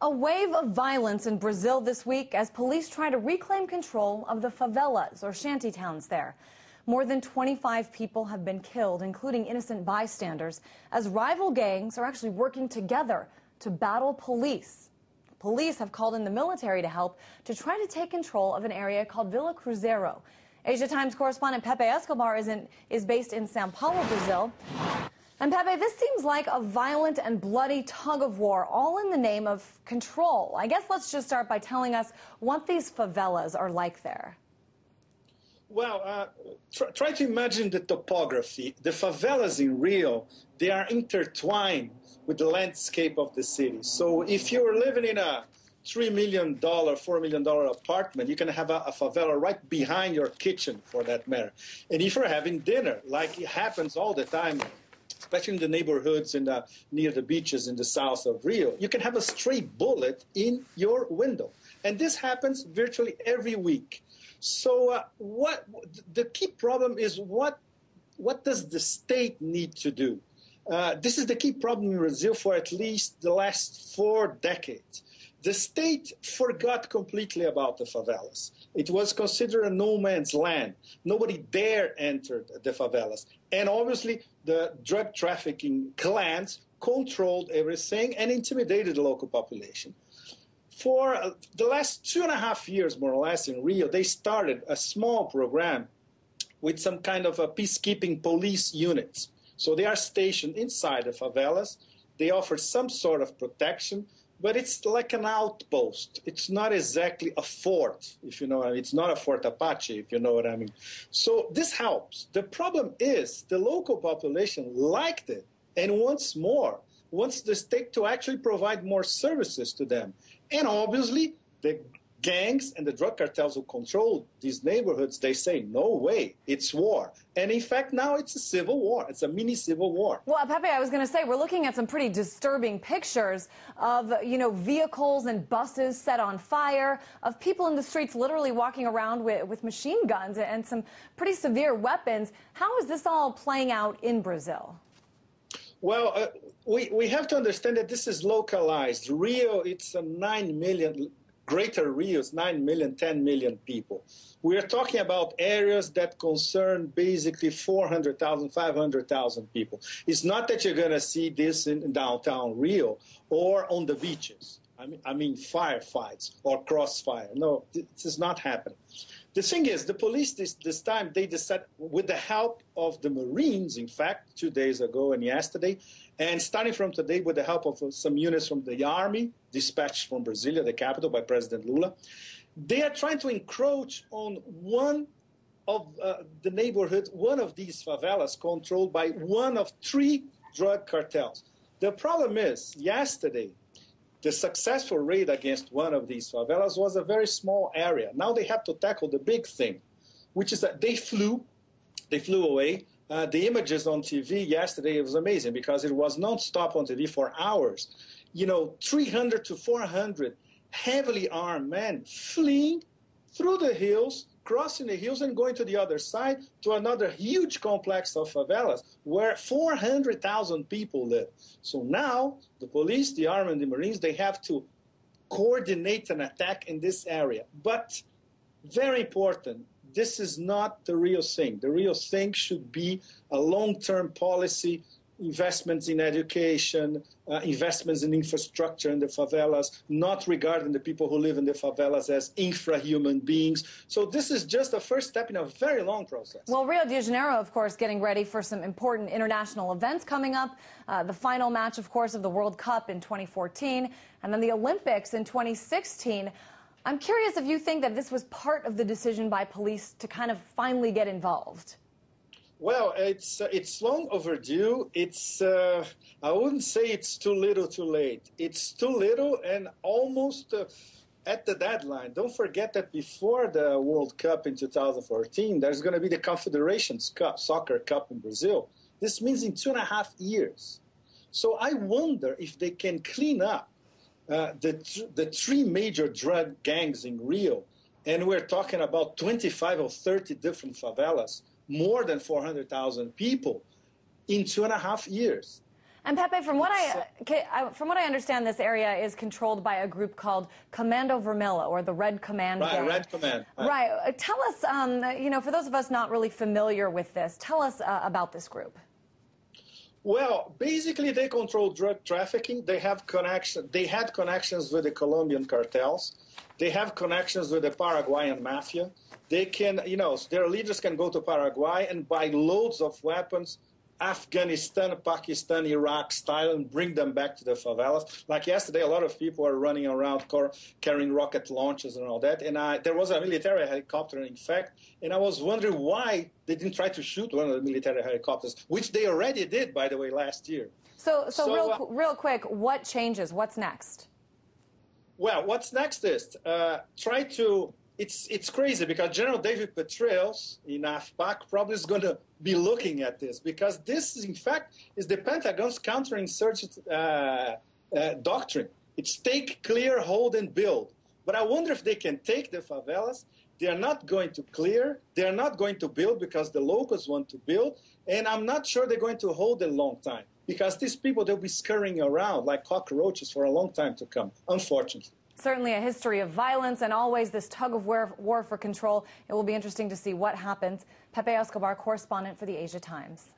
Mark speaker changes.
Speaker 1: A wave of violence in Brazil this week as police try to reclaim control of the favelas, or shantytowns there. More than 25 people have been killed, including innocent bystanders, as rival gangs are actually working together to battle police. Police have called in the military to help to try to take control of an area called Vila Cruzeiro. Asia Times correspondent Pepe Escobar is based in Sao Paulo, Brazil. And Pepe, this seems like a violent and bloody tug-of-war, all in the name of control. I guess let's just start by telling us what these favelas are like there.
Speaker 2: Well, try to imagine the topography. The favelas in Rio, they are intertwined with the landscape of the city. So if you're living in a $3 million, $4 million apartment, you can have a favela right behind your kitchen, for that matter. And if you're having dinner, like it happens all the time, especially in the neighborhoods near the beaches in the south of Rio, you can have a stray bullet in your window. And this happens virtually every week. So the key problem is what does the state need to do? This is the key problem in Brazil for at least the last 4 decades. The state forgot completely about the favelas. It was considered a no man's land. Nobody dare enter the favelas. And obviously, the drug trafficking clans controlled everything and intimidated the local population. For the last 2.5 years, more or less, in Rio, they started a small program with some kind of a peacekeeping police units. So they are stationed inside the favelas. They offer some sort of protection, but it's like an outpost. It's not exactly a fort, if you know what I mean. It's not a Fort Apache, if you know what I mean. So this helps. The problem is the local population liked it and wants more, wants the state to actually provide more services to them. And obviously, the gangs and the drug cartels who control these neighborhoods, they say, no way, it's war. And in fact, now it's a civil war. It's a mini civil war.
Speaker 1: Well, Pepe, I was going to say, we're looking at some pretty disturbing pictures of, vehicles and buses set on fire, of people in the streets literally walking around with machine guns and some pretty severe weapons. How is this all playing out in Brazil?
Speaker 2: Well, we have to understand that this is localized. Rio, it's a 9 million. Greater Rio is 9 million, 10 million people. We are talking about areas that concern basically 400,000, 500,000 people. It's not that you're going to see this in downtown Rio or on the beaches. I mean firefights or crossfire. No, this is not happening. The thing is, the police this time, they decided, with the help of the Marines, in fact, 2 days ago and yesterday, and starting from today with the help of some units from the army, dispatched from Brasilia, the capital, by President Lula, they are trying to encroach on one of the neighborhoods, one of these favelas controlled by one of 3 drug cartels. The problem is, yesterday, the successful raid against one of these favelas was a very small area. Now they have to tackle the big thing, which is that they flew away. The images on TV yesterday was amazing because it was non-stop on TV for hours. 300 to 400 heavily armed men fleeing through the hills, crossing the hills and going to the other side to another huge complex of favelas where 400,000 people live. So now the police, the army, and the Marines, they have to coordinate an attack in this area. But very important, this is not the real thing. The real thing should be a long-term policy, investments in education, investments in infrastructure in the favelas, not regarding the people who live in the favelas as infra-human beings. So this is just the first step in a very long process.
Speaker 1: Well, Rio de Janeiro, of course, getting ready for some important international events coming up. The final match, of course, of the World Cup in 2014, and then the Olympics in 2016. I'm curious if you think that this was part of the decision by police to kind of finally get involved.
Speaker 2: Well, it's long overdue. I wouldn't say it's too little too late. It's too little and almost at the deadline. Don't forget that before the World Cup in 2014, there's going to be the Confederations Cup, Soccer Cup in Brazil. This means in 2.5 years. So I wonder if they can clean up the 3 major drug gangs in Rio, and we're talking about 25 or 30 different favelas, more than 400,000 people in 2.5 years.
Speaker 1: And Pepe, from what I understand, this area is controlled by a group called Comando Vermelho, or the Red Command Gang.
Speaker 2: Red Command.
Speaker 1: Right. Tell us, for those of us not really familiar with this, tell us about this group.
Speaker 2: Well, basically, they control drug trafficking. They have They had connections with the Colombian cartels. They have connections with the Paraguayan mafia. They can, their leaders can go to Paraguay and buy loads of weapons, Afghanistan, Pakistan, Iraq style, and bring them back to the favelas. Like yesterday, a lot of people are running around carrying rocket launchers and all that. And there was a military helicopter, in fact, and I was wondering why they didn't try to shoot one of the military helicopters, which they already did, by the way, last year.
Speaker 1: So real quick, what changes? What's next?
Speaker 2: Well, what's next is try to. It's crazy because General David Petraeus in AFPAC probably is going to be looking at this, because this, in fact, is the Pentagon's counterinsurgency doctrine. It's take, clear, hold, and build. But I wonder if they can take the favelas. They are not going to clear. They are not going to build because the locals want to build. And I'm not sure they're going to hold a long time, because these people, they'll be scurrying around like cockroaches for a long time to come, unfortunately.
Speaker 1: Certainly a history of violence and always this tug of war for control. It will be interesting to see what happens. Pepe Escobar, correspondent for the Asia Times.